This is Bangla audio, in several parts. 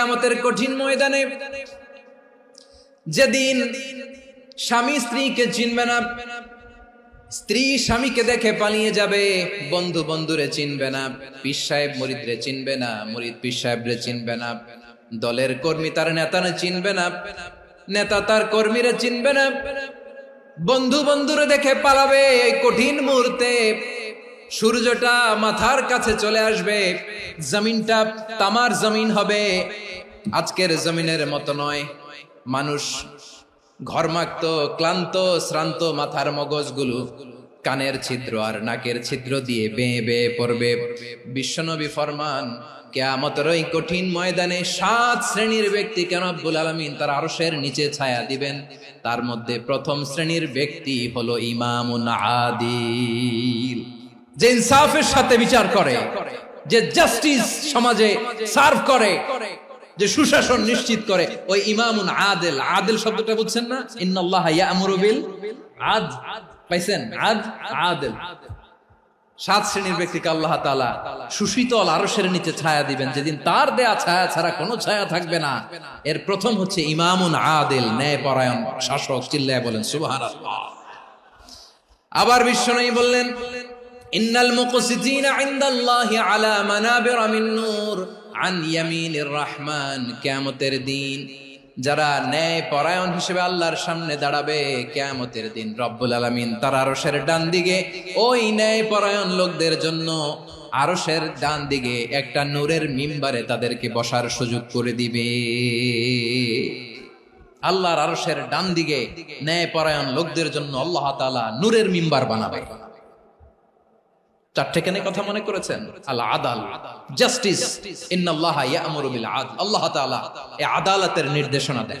কিয়ামতের কঠিন ময়দানে, যেদিন স্বামী স্ত্রীকে চিনবে না, স্ত্রী স্বামীকে দেখে পালিয়ে যাবে, বন্ধু বন্ধুরে চিনবে না, পীর সাহেব মুরিদরে চিনবে না, মুরিদ পীর সাহেবরে চিনবে না, দলের কর্মী তার নেতারে চিনবে না, নেতা তার কর্মীরে চিনবে না, বন্ধু বন্ধুরে দেখে পালাবে। এই কঠিন মুহূর্তে সূর্যটা মাথার কাছে চলে আসবে, জমিনটা তামার জমিন হবে, আজকের জমিনের মতো নয়। মানুষ ঘর্মাক্ত, ক্লান্ত, শ্রান্ত মাথার মগজগুলো কানের ছিদ্র আর নাকের ছিদ্র দিয়ে বেয়ে বেয়ে পড়বে। বিশ্বনবী ফরমান, কিয়ামতের ওই কঠিন ময়দানে 7 শ্রেণীর ব্যক্তিকে রব্বুল আলামিন তার আরশের নিচে ছায়া দিবেন। তার মধ্যে প্রথম শ্রেণীর ব্যক্তি হলো ইমামুন আদিল, যে ইনসাফের সাথে বিচার করে, যে জাস্টিস সমাজে সার্ভ করে, যে সুশাসন নিশ্চিত করে, ওই ইমামুন আদিল। আদিল শব্দটা বুঝছেন না? ইন্নাল্লাহা ইয়া'মুরু বিল আদল, পাইছেন? আদিল। 7 শ্রেণীর ব্যক্তিকে আল্লাহ তাআলা সুশীতল আরশের নিচে ছায়া দিবেন, যেদিন তার দেয়া ছায়া ছাড়া কোনো ছায়া থাকবে না। এর প্রথম হচ্ছে ইমামুন আদিল, ন্যায়পরায়ণ শাসক। চিল্লায় বলেন সুবহানাল্লাহ। আবার বিশ্বনবী বললেন, ইন্নাল মুকসিতিনা ইনদাল্লাহি আলা মানাবিরা মিন নূর আন ইয়ামিনির রহমান। কিয়ামতের দিন যারা ন্যায়পরায়ণ হিসেবে আল্লাহর সামনে দাঁড়াবে, কিয়ামতের দিন রব্বুল আলামিন তার আরশের ডান দিকে ওই ন্যায়পরায়ণ লোকদের জন্য আরশের ডান দিকে একটা নূরের মিম্বারে তাদেরকে বসার সুযোগ করে দিবে। আল্লাহর আরশের ডান দিকে ন্যায়পরায়ণ লোকদের জন্য আল্লাহ তাআলা নূরের মিম্বার বানাবে। 4টে কেন কথা মনে করেছেন? আল আদাল, জাস্টিস। ইন্নাল্লাহা ইয়া'মুরু বিল আদল। আল্লাহ তাআলা এই আদালতের নির্দেশনা দেন,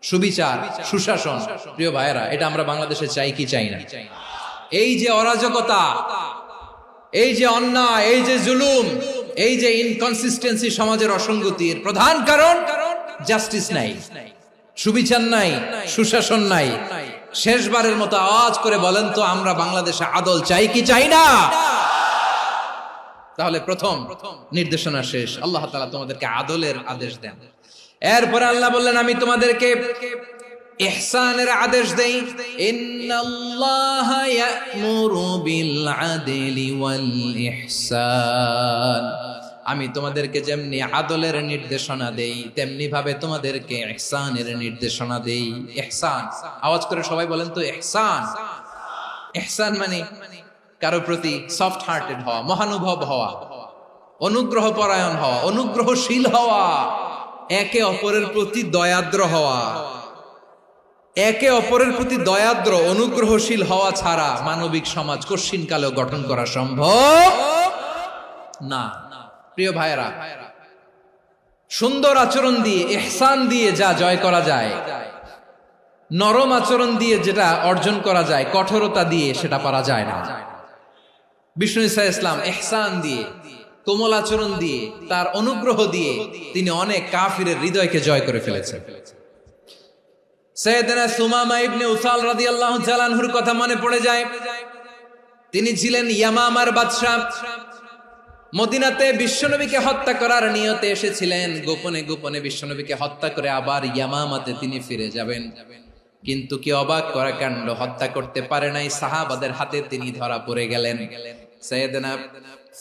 সুবিচার, সুশাসন। প্রিয় ভাইয়েরা, এটা আমরা বাংলাদেশে চাই কি চাই না? এই যে অরাজকতা, এই যে অন্যায়, এই যে জুলুম, এই যে ইনকনসিস্টেন্সি সমাজের অসঙ্গতির প্রধান কারণ জাস্টিস নাই, সুবিচার নাই, সুশাসন নাই। শেষবারের মতো আওয়াজ করে বলেন তো, আমরা বাংলাদেশে আদল চাই কি চাই না? তাহলে প্রথম নির্দেশনা শেষ। আল্লাহ তাআলা তোমাদেরকে আদলের আদেশ দেন। এরপরে আল্লাহ বললেন, আমি তোমাদেরকে ইহসানের আদেশ দেই। ইন্নাল্লাহা ইয়া'মুরু বিল আদলি ওয়াল ইহসান। আমি তোমাদেরকে যেমনি আদলের নির্দেশনা দেই, তেমনি ভাবে তোমাদেরকে ইহসানের নির্দেশনা দেই। ইহসান, আওয়াজ করে সবাই বলেন তো ইহসান। ইহসান মানে কারো প্রতি সফট হার্টেড হওয়া, মহানুভব হওয়া, অনুগ্রহ পরায়ণ হওয়া, অনুগ্রহশীল হওয়া, একে অপরের প্রতি দয়াদ্র হওয়া। একে অপরের প্রতি দয়াদ্র, অনুগ্রহশীল হওয়া ছাড়া মানবিক সমাজ কশিনকালেও গঠন করা সম্ভব না। প্রিয় ভাইয়েরা, সুন্দর আচরণ দিয়ে, ইহসান দিয়ে যা জয় করা যায়, নরম আচরণ দিয়ে যেটা অর্জন করা যায়, কঠোরতা দিয়ে সেটা পারা যায় না। বিষ্ণু ঈসা ইসলাম ইহসান দিয়ে, কোমল আচরণ দিয়ে, তার অনুগ্রহ দিয়ে তিনি অনেক কাফিরের হৃদয়কে জয় করে ফেলেছেন। সাইয়েদনা সুমামা ইবনে উসাল রাদিয়াল্লাহু তাআলা আনহুর কথা মনে পড়ে যায়। তিনি ছিলেন ইয়ামামার বাদশা। মদিনাতে বিশ্বনবীকে হত্যা করার নিয়তে এসেছিলেন। গোপনে গোপনে বিশ্বনবীকে হত্যা করে আবার ইয়ামামাতে তিনি ফিরে যাবেন। কিন্তু কি অবাক করা কাণ্ড, হত্যা করতে পারে নাই, সাহাবাদের হাতে তিনি ধরা পড়ে গেলেন। সাইয়েদনা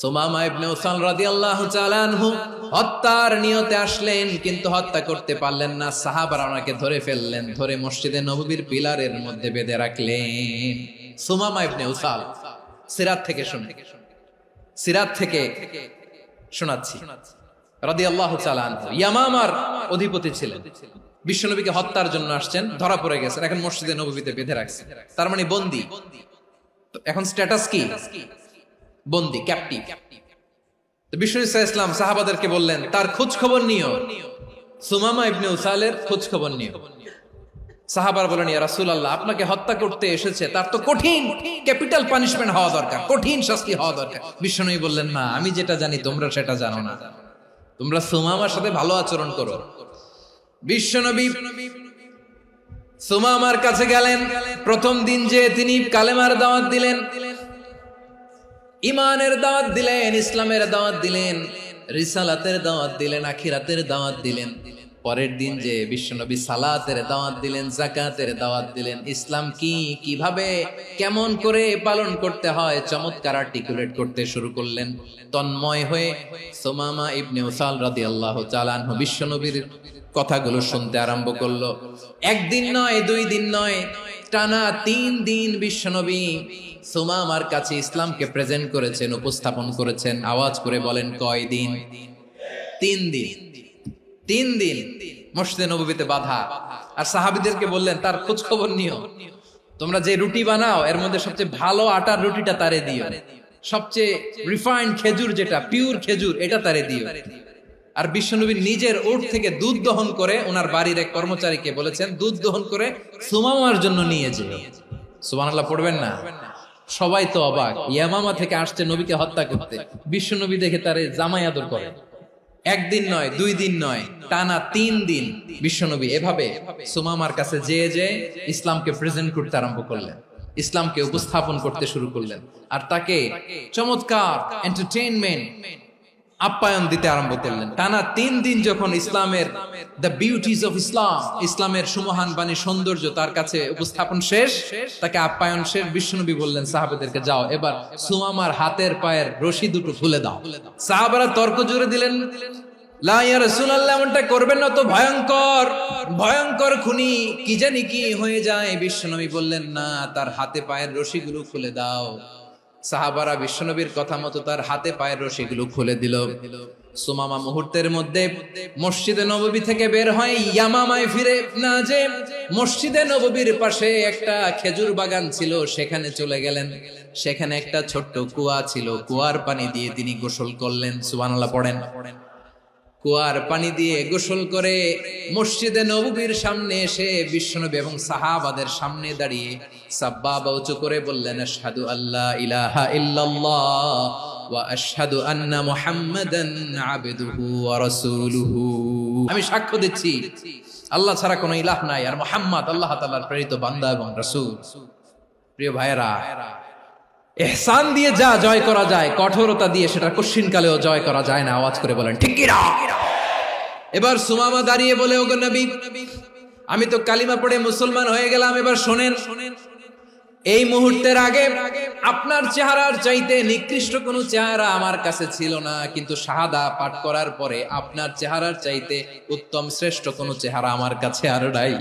সুমামা ইবনে উসাল রাদিয়াল্লাহু তাআলা আনহু হত্যার নিয়তে আসলেন, কিন্তু হত্যা করতে পারলেন না। সাহাবারা ওনাকে ধরে ফেললেন, ধরে মসজিদে নববীর পিলারের মধ্যে বেঁধে রাখলেন। সুমামা ইবনে উসাল, সিরাত থেকে শুনে, সিরাত থেকে শোনাচ্ছি, রাদিয়াল্লাহু তাআলা আনহু ইয়ামামার অধিপতি ছিলেন। বিশ্বনবীকে হত্যার জন্য আসছেন, ধরা পড়ে গেছেন, এখন মসজিদে নববীতে বেঁধে রাখছে, তার মানে বন্দী। এখন স্ট্যাটাস কি? বন্দী, ক্যাপটিভ। তো বিষ্ণু ঈসা ইসলাম সাহাবাদেরকে বললেন, তার খোঁজ খবর নিও, সুমামা ইবনে উসালের খোঁজ খবর নিও। সাহাবারা বলেন, ইয়া রাসূলুল্লাহ, আপনাকে হত্যা করতে এসেছে, তার তো কঠিন ক্যাপিটাল পানিশমেন্ট হওয়া দরকার, কঠিন শাস্তি হওয়া দরকার। বিশ্বনবী বললেন, না, আমি যেটা জানি তোমরা সেটা জানো না, তোমরা সুমামার সাথে ভালো আচরণ করো। বিশ্বনবী সুমামার কাছে গেলেন। প্রথম দিন যে তিনি কালেমার দাওয়াত দিলেন, ইমানের দাওয়াত দিলেন, ইসলামের দাওয়াত দিলেন, রিসালাতের দাওয়াত দিলেন, আখিরাতের দাওয়াত দিলেন। পরের দিন যে বিশ্বনবী সালাতের দাওয়াত দিলেন, যাকাতের দাওয়াত দিলেন, ইসলাম কি, কিভাবে, কেমন করে পালন করতে হয় চমৎকার আর্টিকুলেট করতে শুরু করলেন। তন্ময় হয়ে সুমামা ইবনে উসাল রাদিয়াল্লাহু তাআলা আনহু বিশ্বনবীর কথাগুলো শুনতে আরম্ভ করলো। একদিন নয়, 2 দিন নয়, টানা 3 দিন বিশ্বনবী সুমামার কাছে ইসলামকে প্রেজেন্ট করেছেন, উপস্থাপন করেছেন। আওয়াজ করে বলেন, কয় দিন? 3 দিন। 3 দিন মসজিদে নববীতে বাধা। আর সাহাবীদেরকে বললেন, তার খোঁজ খবর নিও, তোমরা যে রুটি বানাও এর মধ্যে সবচেয়ে ভালো আটার রুটিটা তারে দিও, সবচেয়ে রিফাইন্ড খেজুর, যেটা পিওর খেজুর, এটা তারে দিও। আর বিশ্বনবী নিজের উট থেকে দুধ দহন করে ওনার বাড়ির এক কর্মচারীকে বলেছেন, দুধ দহন করে সুমামার জন্য নিয়ে যেও। সুবহানাল্লাহ পড়বেন না? সবাই তো অবাক, ইয়ামামা থেকে আসছে নবীকে হত্যা করতে, বিশ্বনবী দেখে তারে জামাই আদর করে। একদিন নয়, 2 দিন নয়, টানা 3 দিন বিশ্বনবী এভাবে সুমামার কাছে যেয়ে ইসলামকে প্রেজেন্ট করতে আরম্ভ করলেন, ইসলামকে উপস্থাপন করতে শুরু করলেন। আর তাকে চমৎকার এন্টারটেইনমেন্ট, আপ্যায়ন দিতে আরম্ভ করলেন। টানা 3 দিন যখন ইসলামের দ্য বিউটিজ অফ ইসলাম, ইসলামের সুমহান বাণী, সৌন্দর্য তার কাছে উপস্থাপন শেষ, তাকে আপ্যায়ন শেষ, বিশ্বনবী বললেন সাহাবাদেরকে, যাও এবার সুমামার হাতের পায়ের রশি দুটো খুলে দাও। সাহাবারা তর্ক জুড়ে দিলেন, লা ইয়া রাসূলুল্লাহ, এমনটা করবেন না, তো ভয়ঙ্কর ভয়ঙ্কর খুনি, কি জানি কি হয়ে যায়। বিশ্বনবী বললেন, না, তার হাতে পায়ের রশিগুলো খুলে দাও। সাহাবারা বিশ্বনবীর কথা মতো তার হাতে পায়ের রশিগুলো খুলে দিল। সুমামা মুহূর্তের মধ্যে মসজিদে নববী থেকে বের হয়, ইয়ামামায় ফিরে না যে মসজিদে নববীর পাশে একটা খেজুর বাগান ছিল, সেখানে চলে গেলেন। সেখানে একটা ছোট্ট কুয়া ছিল, কুয়ার পানি দিয়ে তিনি গোসল করলেন। সুবহানাল্লাহ পড়েন। কুয়ার পানি দিয়ে গোসল করে মসজিদে নববীর সামনে এসে বিশ্বনবী এবং সাহাবাদের সামনে দাঁড়িয়ে সাব্বাবা উঁচু করে বললেন, আশহাদু আল্লা ইলাহা ইল্লাল্লাহ ওয়া আশহাদু আন্না মুহাম্মাদান আবদুহু ওয়া রাসূলুহু। আমি সাক্ষ্য দিচ্ছি আল্লাহ ছাড়া কোনো ইলাহ নাই, আর মুহাম্মদ আল্লাহ তাআলার প্রেরিত বান্দা এবং রাসূল। প্রিয় ভাইয়েরা, ইহসান দিয়ে যা জয় করা যায়, কঠোরতা দিয়ে সেটা কঠিনকালেও জয় করা যায় না। আওয়াজ করে বলেন, ঠিক কি না? এবার সুমামা দাঁড়িয়ে বলে, ওগো নবী, আমি তো কালিমা পড়ে মুসলমান হয়ে গেলাম, এবার শোনেন, এই মুহূর্তের আগে আপনার চেহারার চাইতে নিকৃষ্ট কোনো চেহারা আমার কাছে ছিল না, কিন্তু শাহাদা পাঠ করার পরে আপনার চেহারার চাইতে উত্তম শ্রেষ্ঠ কোনো চেহারা আমার কাছে আর নাই।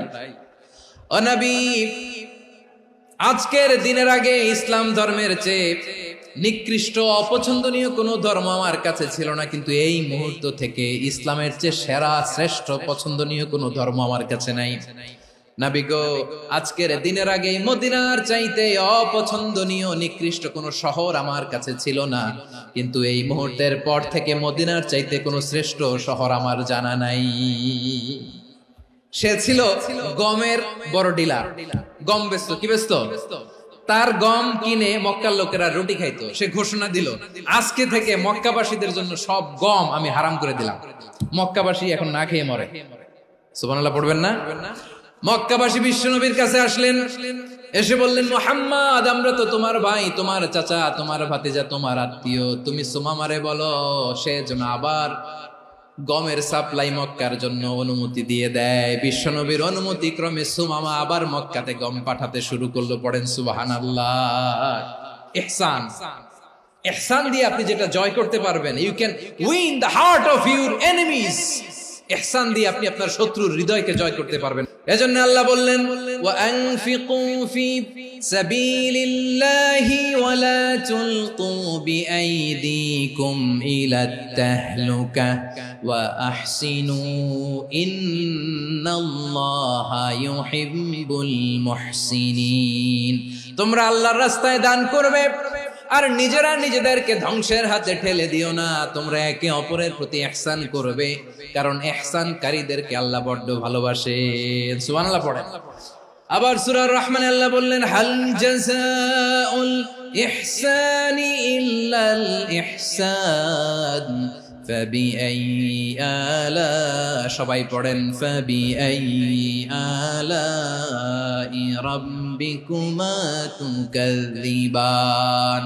ও নবী, আজকের দিনের আগে ইসলাম ধর্মের চেয়ে নিকৃষ্ট অপছন্দনীয় কোনো ধর্ম আমার কাছে ছিল না, কিন্তু এই মুহূর্ত থেকে ইসলামের চেয়ে সেরা শ্রেষ্ঠ পছন্দনীয় কোনো ধর্ম আমার কাছে নাই। নবী গো, আজকের দিনের আগে মদিনার চাইতে অপছন্দনীয় নিকৃষ্ট কোনো শহর আমার কাছে ছিল না, কিন্তু এই মুহূর্তের পর থেকে মদিনার চাইতে কোনো শ্রেষ্ঠ শহর আমার জানা নাই। সে ছিল গমের বড় ডিলার, গম বেচতো। কি বেচতো? তার গম কিনে মক্কার লোকেরা রুটি খাইতো। সে ঘোষণা দিল, আজকে থেকে মক্কাবাসীদের জন্য সব গম আমি হারাম করে দিলাম, মক্কাবাসী এখন না খেয়ে মরে। সুবহানাল্লাহ পড়বেন না? মক্কাবাসী বিশ্বনবীর কাছে আসলেন, এসে বললেন, মুহাম্মদ, আমরা তো তোমার ভাই, তোমার চাচা, তোমার ভাতিজা, তোমার আত্মীয়, তুমি সুমামারে বলো সে যেন আবার গমের সাপ্লাই মক্কার জন্য অনুমতি দিয়ে দেয়। বিশ্বনবীর অনুমতি ক্রমে সুমামা আবার মক্কাতে গম পাঠাতে শুরু করলো। পড়েন সুবহানাল্লাহ। ইহসান, ইহসান দিয়ে আপনি যেটা জয় করতে পারবেন, you can win the heart of your enemies. ইহসান দিয়ে আপনি আপনার শত্রুর হৃদয়কে জয় করতে পারবেন। এজন্য আল্লাহ বললেন, ওয়া আনফিকু ফি সাবিলিল্লাহি ওয়া লা তুলকু বিআইদিকুম ইলাত তাহলুকা ওয়া আহসিনু ইন্নাল্লাহা ইউহিব্বুল মুহসিনিন। তোমরা আল্লাহর রাস্তায় দান করবে আর নিজেরা নিজেদেরকে ধ্বংসের হাতে ঠেলে দিও না। তোমরা একে অপরের প্রতি ইহসান করবে, কারণ ইহসানকারীদেরকে আল্লাহ বড় ভালোবাসেন। সুবহানাল্লাহ পড়েন। আবার সূরা রহমানে আল্লাহ বললেন, হাল জাযাউল ইহসানি ইল্লাল ইহসান ফাবিআইয়ি আলা, সবাই পড়েন, ফাবিআইয়ি আলাই রাব্বিকুমা তুকাযযিবান।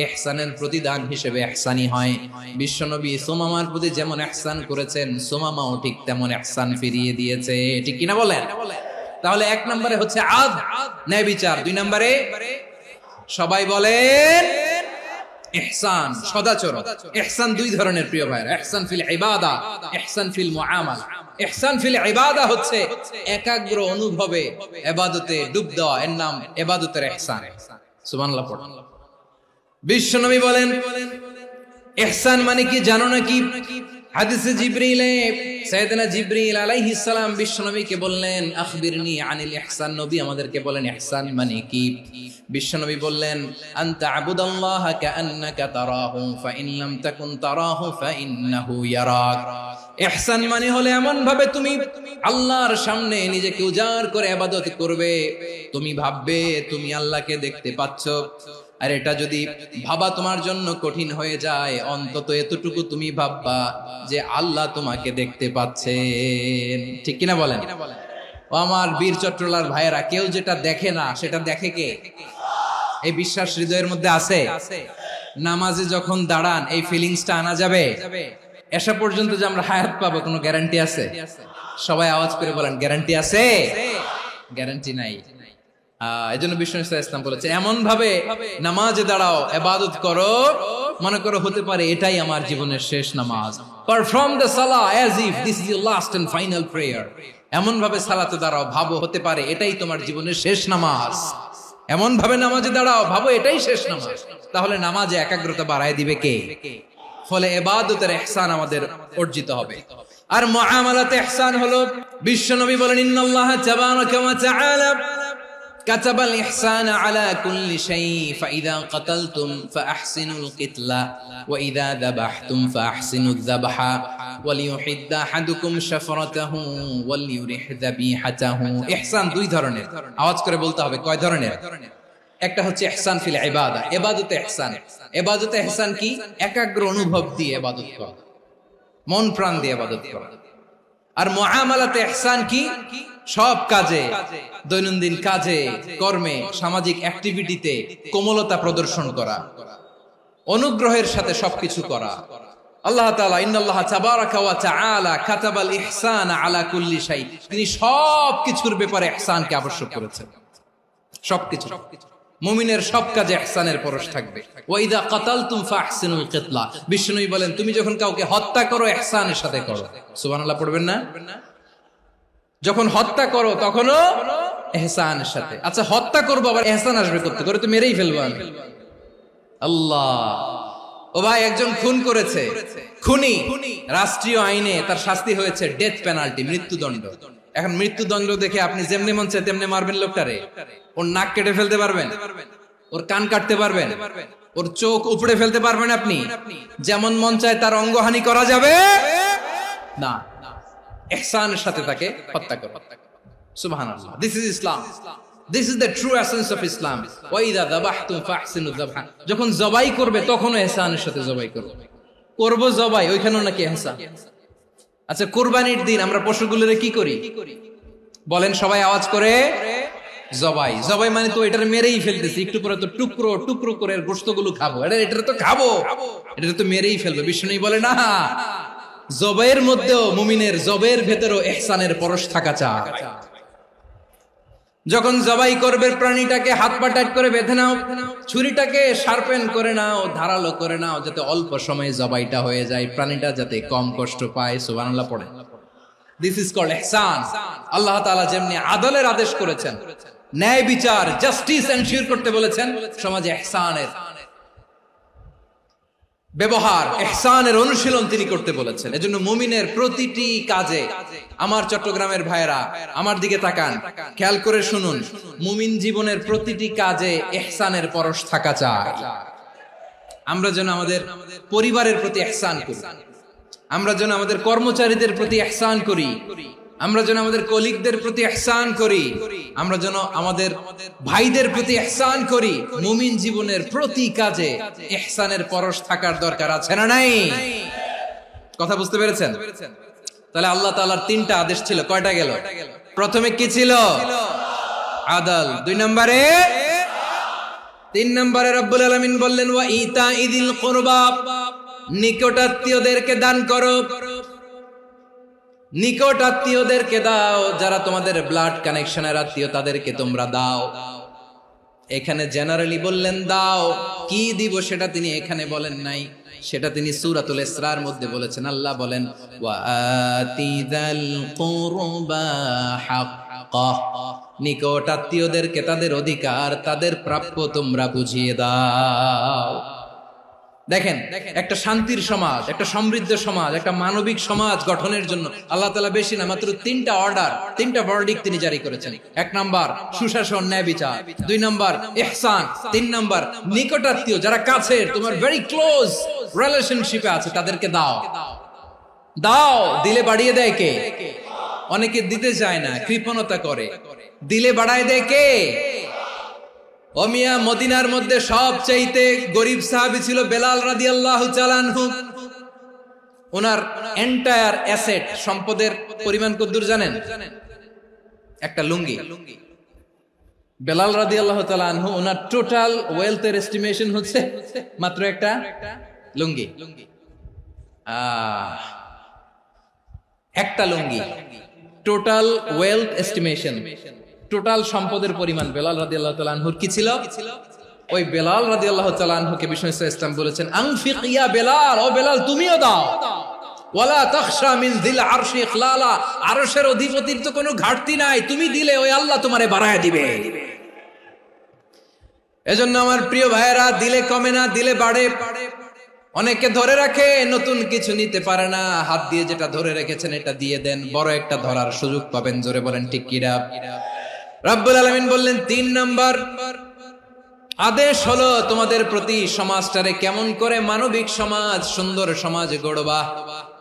ইহসানের প্রতিদান হিসেবে ইহসানি হয়। বিশ্বনবী সুমামার প্রতি যেমন ইহসান করেছেন, সুমামাও ঠিক তেমন ইহসান ফিরিয়ে দিয়েছে। ঠিক কিনা বলেন? তাহলে 1 নম্বরে হচ্ছে আদ, ন্যায় বিচার। 2 নম্বরে সবাই বলেন ইহসান, সদাচরণ। ইহসান 2 ধরনের প্রিয় ভাইরা, ইহসান ফিল ইবাদা, ইহসান ফিল মুআমালা। ইহসান ফিল ইবাদা হচ্ছে একাগ্র অনুভবে ইবাদতে ডুব দেওয়া, এর নাম ইবাদতের ইহসান। সুবহানাল্লাহ পড়ুন। বিশ্বনবী বলেন ইহসান মানে কি জানো নাকি? হাদিসে জিবরিলে সাইয়েদনা জিবরিল আলাইহিস সালাম বিশ্বনবীকে বললেন আখবিরনি আনিল ইহসান। নবী আমাদেরকে বলেন ইহসান মানে কি? বিশ্বনবী বললেন আনতা আবুদাল্লাহা কাআন্নাকা তারাহু ফাইন লাম তাকুন তারাহু ফাইন্নাহু ইয়ারাক। ইহসান মানে হলো এমন ভাবে তুমি আল্লাহর সামনে নিজেকে উজাড় করে ইবাদত করবে, তুমি ভাববে তুমি আল্লাহকে দেখতে পাচ্ছ। আর এটা যদি ভাবা তোমার জন্য কঠিন হয়ে যায়, অন্তত এতটুকু তুমি ভাববা যে আল্লাহ তোমাকে দেখতে পাচ্ছেন। ঠিক কিনা বলেন? ও আমার বীর চট্টলার ভাইয়েরা, কেউ যেটা দেখে না সেটা দেখে কে? এই বিশ্বাস হৃদয়ের মধ্যে আছে? নামাজে যখন দাঁড়ান এই ফিলিংসটা আনা যাবে? এসা পর্যন্ত যে আমরা হায়াত পাবো কোনো গ্যারান্টি আছে? সবাই আওয়াজ করে বলেন গ্যারান্টি আছে? গ্যারান্টি নাই। এজন্য বিষ্ণু ইসলাম বলেছে এমন ভাবে নামাজে দাঁড়াও, ইবাদত করো, মনে করো হতে পারে এটাই আমার জীবনের শেষ নামাজ। Perform the salah as if this is your last and final prayer. এমন ভাবে সালাতে দাঁড়াও, ভাবো হতে পারে এটাই তোমার জীবনের শেষ নামাজ। এমন ভাবে নামাজে দাঁড়াও, ভাবো এটাই শেষ নামাজ। তাহলে নামাজে একাগ্রতা বাড়ায় দিবে কে? ফলে ইবাদতের ইহসান আমাদের অর্জিত হবে। আর মুআমালাতে ইহসান হলো, বিশ্বনবী বলেন ইন্নাল্লাহা তাবারাকা ওয়া তাআলা كتب الإحسان على كل شيء فإذا قتلتم فأحسنوا القتلة وإذا ذبحتم فأحسنوا الذبح وليحد أحدكم شفرته وليرح ذبيحته। ইহসান 2 ধরনের, আওয়াজ করে বলতে হবে কয় ধরনের? একটা হচ্ছে ইহসান ফিল ইবাদা, ইবাদতে ইহসান। ইবাদতে ইহসান কি? একাগ্র অনুভব দিয়ে ইবাদত করা, মন প্রাণ দিয়ে ইবাদত করা। আর মুআমালাতে ইহসান কি? সব কাজে, দৈনন্দিন কাজে, কর্মে, সামাজিক অ্যাক্টিভিটিতে কোমলতা প্রদর্শন করা, অনুগ্রহের সাথে সবকিছু করা। আল্লাহ তাআলা ইন্নাল্লাহা তাবারাকা ওয়া তাআলা কাতাবাল ইহসানা আলা কুল্লি শাই, তিনি সবকিছুর ব্যাপারে ইহসানকে আবশ্যক করেছেন। সবকিছু, মুমিনের সব কাজে ইহসানের পরশ থাকবে। ওয়া ইযা কাতালতুম ফাহসিনুল কিতলা, বিষ্ণুই বলেন তুমি যখন কাউকে হত্যা করো ইহসানের সাথে করো। সুবহানাল্লাহ পড়বেন না? যখন হত্যা করো তখনও ইহসানের সাথে। আচ্ছা হত্যা করবো আবার ইহসান আসবে করতে করে তো মেরেই ফেলবো আমি। আল্লাহ, ও ভাই একজন খুন করেছে, খুনি, রাষ্ট্রীয় আইনে তার শাস্তি হয়েছে ডেথ পেনাল্টি, মৃত্যুদণ্ড। এখন মৃত্যুদণ্ড দেখে আপনি যেমনি মন চায় তেমনি মারবেন লোকটারে? ওর নাক কেটে ফেলতে পারবেন? ওর কান কাটতে পারবেন? ওর চোখ উপড়ে ফেলতে পারবেন আপনি? যেমন মন চায় তার অঙ্গহানি করা যাবে না। ইহসানের সাথে তাকে হত্যা করো। সুবহানাল্লাহ, this is Islam, this is the true essence of Islam. ওয়া ইযা যাবাহতুম ফাহসিনুয যাবহা, যখন জবাই করবে তখনও ইহসানের সাথে জবাই করবে। করব জবাই, ওইখানেও নাকি ইহসান। আচ্ছা কুরবানির দিন আমরা পশুগুলোরে কি করি বলেন সবাই আওয়াজ করে? জবাই। জবাই মানে তো এটারে মেরেই ফেলতেছি, একটু পরে তো টুকরো টুকরো করে গোশতগুলো খাবো, এটা তো খাবো, এটা তো মেরেই ফেলবে। বিষ্ণু বলে না, জবের মধ্যেও মুমিনের জবের ভেতরেও ইহসানের পরশ থাকা চাই। যখন জবাই করবে প্রাণীটাকে হাত পা টাইট করে বেঁধে নাও, ছুরিটাকে শার্পেন করে নাও, ধারালো করে নাও, যাতে অল্প সময়ে জবাইটা হয়ে যায়, প্রাণীটা যাতে কম কষ্ট পায়। সুবহানাল্লাহ পড়ে। দিস ইজ কল্ড ইহসান। আল্লাহ তাআলা যেমনি আদলের আদেশ করেছেন, ন্যায় বিচার, জাস্টিস এনশিওর করতে বলেছেন, সমাজে ইহসানের ব্যবহার, ইহসানের অনুশীলন তিনি করতে বলেছেন। এজন্য মুমিনের প্রতিটি কাজে, আমার চট্টগ্রামের ভাইয়েরা আমার দিকে তাকান, খেয়াল করে শুনুন, মুমিন জীবনের প্রতিটি কাজে ইহসানের পরশ থাকা চাই। আমরা যেন আমাদের পরিবারের প্রতি ইহসান করি, আমরা যেন আমাদের কর্মচারীদের প্রতি ইহসান করি, আমরা যেন আমাদের কলিগদের প্রতি ইহসান করি, আমরা যেন আমাদের ভাইদের প্রতি ইহসান করি। মুমিন জীবনের প্রতি কাজে ইহসানের পরশ থাকার দরকার আছে না নাই? কথা বুঝতে পেরেছেন? তাহলে আল্লাহ তাআলার 3টা আদেশ ছিল, কয়টা গেল? প্রথমে কি ছিল? আদল। 2 নম্বরে তিন নম্বরে রব্বুল আলামিন বললেন ওয়া ইতাইদিল কুরবা, নিকটাত্মীয়দেরকে দান করো, নিকট আত্মীয়দেরকে দাও, যারা তোমাদের ব্লাড কানেকশনের আত্মীয় তাদেরকে তোমরা দাও। এখানে জেনারেলি বললেন দাও, কি দিব সেটা তিনি এখানে বলেন নাই, সেটা তিনি সূরাতুল ইসরার মধ্যে বলেছেন। আল্লাহ বলেন ওয়া আতিযাল কুরবা হাক্কাহ, নিকট আত্মীয়দেরকে তাদের অধিকার, তাদের প্রাপ্য তোমরা বুঝিয়ে দাও। দেখেন, একটা শান্তির সমাজ, একটা সমৃদ্ধ সমাজ, একটা মানবিক সমাজ গঠনের জন্য আল্লাহ তাআলা বেশি না মাত্র তিনটা অর্ডার, তিনটা ভার্ডিক্ট তিনি জারি করেছেন। এক নাম্বার সুশাসন, ন্যায় বিচার। দুই নাম্বার ইহসান। তিন নাম্বার নিকটাত্মীয়, যারা কাছের, তোমার ভেরি ক্লোজ রিলেশনশিপে আছে, তাদেরকে দাও। দাও, দিলে বাড়িয়ে দেয় কে? অনেকে দিতে চায় না, কৃপণতা করে। দিলে বাড়ায় দেয় কে? ও মিয়া, মদিনার মধ্যে সবচাইতে গরিব সাহাবী ছিল বেলাল রাদিয়াল্লাহু তাআলা আনহু। ওনার এন্টায়ার অ্যাসেট, সম্পদের পরিমাণ কতদূর জানেন? একটা লুঙ্গি। বেলাল রাদিয়াল্লাহু তাআলা আনহু, ওনার টোটাল ওয়েলথের এস্টিমেশন হচ্ছে মাত্র একটা লুঙ্গি। একটা লুঙ্গি, টোটাল ওয়েলথ এস্টিমেশন, টোটাল সম্পদের পরিমাণ বেলাল রাদিয়াল্লাহু তাআলা আনহুর কি ছিল? ওই বেলাল রাদিয়াল্লাহু তাআলা আনহুকে বিষ্ণু ইসলাম বলেছেন আনফিক ইয়া বেলাল, ও বেলাল তুমিও দাও। ওয়ালা তাখশা মিন যিল আরশি ইখলালা, আরশের অধিপতির তো কোনো ঘাটতি নাই, তুমি দিলে ওই আল্লাহ তোমারে বাড়ায় দিবে। এজন্য আমার প্রিয় ভাইয়েরা, দিলে কমে না, দিলে বাড়ে। অনেকে ধরে রাখে, নতুন কিছু নিতে পারে না, হাত দিয়ে যেটা ধরে রেখেছেন এটা দিয়ে দেন, বড় একটা ধরার সুযোগ পাবেন। জোরে বলেন ঠিক কিনা? রব্বুল আলামিন বললেন তিন নাম্বার আদেশ হলো তোমাদের প্রতি সমাজটারে কেমন করে মানবিক সমাজ, সুন্দর সমাজ গড়বা।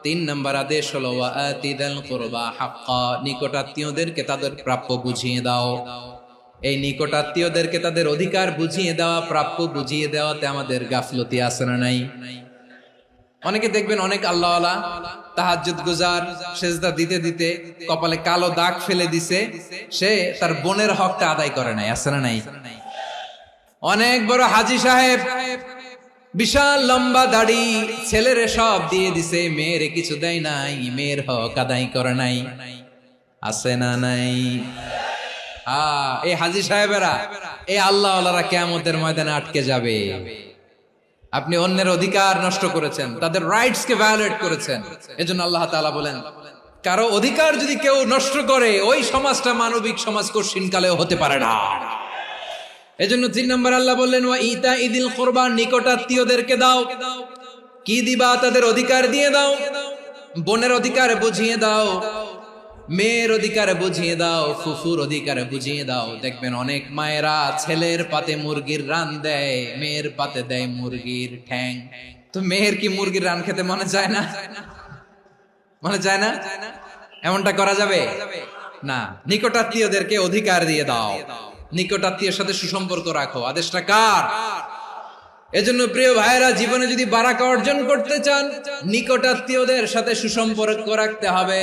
তিন নাম্বার আদেশ হলো ওয়া আতিযাল কুরবা হাক্কা, নিকটাত্মীয়দেরকে তাদের প্রাপ্য বুঝিয়ে দাও। এই নিকটাত্মীয়দেরকে তাদের অধিকার বুঝিয়ে দেওয়া, প্রাপ্য বুঝিয়ে দেওয়াতে আমাদের গাফলতি আছে না নাই? অনেকে দেখবেন অনেক আল্লাহওয়ালা, তাহাজ্জুদ গুজার, সেজদা দিতে দিতে কপালে কালো দাগ ফেলে দিছে, সে তার বোনের হকটা আদায় করে নাই, আছে না নাই? অনেক বড় হাজী সাহেব, বিশাল লম্বা দাড়ি, ছেলেরে সব দিয়ে দিছে, মেয়েরে কিছু দেয় নাই, মেয়ের হক আদায় করে নাই, আছে না নাই? এই হাজী সাহেবেরা, এই আল্লাহওয়ালারা কিয়ামতের ময়দানে আটকে যাবে। আপনি অন্যের অধিকার নষ্ট করেছেন, তাদের রাইটস কে ভায়োলেট করেছেন। এজন্য আল্লাহ তাআলা বলেন, কারো অধিকার যদি কেউ নষ্ট করে, ওই সমাজটা মানবিক সমাজ কঠিনকালেও হতে পারে না। এজন্য তিন নম্বর আল্লাহ বললেন ওয়া ইতাইদিল কুরবা, নিকটাত্মীয়দেরকে দাও। কি দিবা? তাদের অধিকার দিয়ে দাও। বোনের অধিকার বুঝিয়ে দাও, মেয়ের অধিকার বুঝিয়ে দাও, ফুফুর অধিকার বুঝিয়ে দাও। দেখবেন অনেক মায়েরা ছেলের পাতে মুরগির রান দেয়, মেয়ের পাতে দেয় মুরগির ঠ্যাং। তো মেয়ের কি মুরগির রান খেতে মনে যায় না? মনে যায় না? এমনটা করা যাবে না। নিকটাত্মীয়দেরকে অধিকার দিয়ে দাও, নিকটাত্মীয়ের সাথে সুসম্পর্ক রাখো। আদেশটা কার? এজন্য প্রিয় ভাইয়েরা, জীবনে যদি বারাকা অর্জন করতে চান, নিকটাত্মীয়দের সাথে সুসম্পর্ক রাখতে হবে,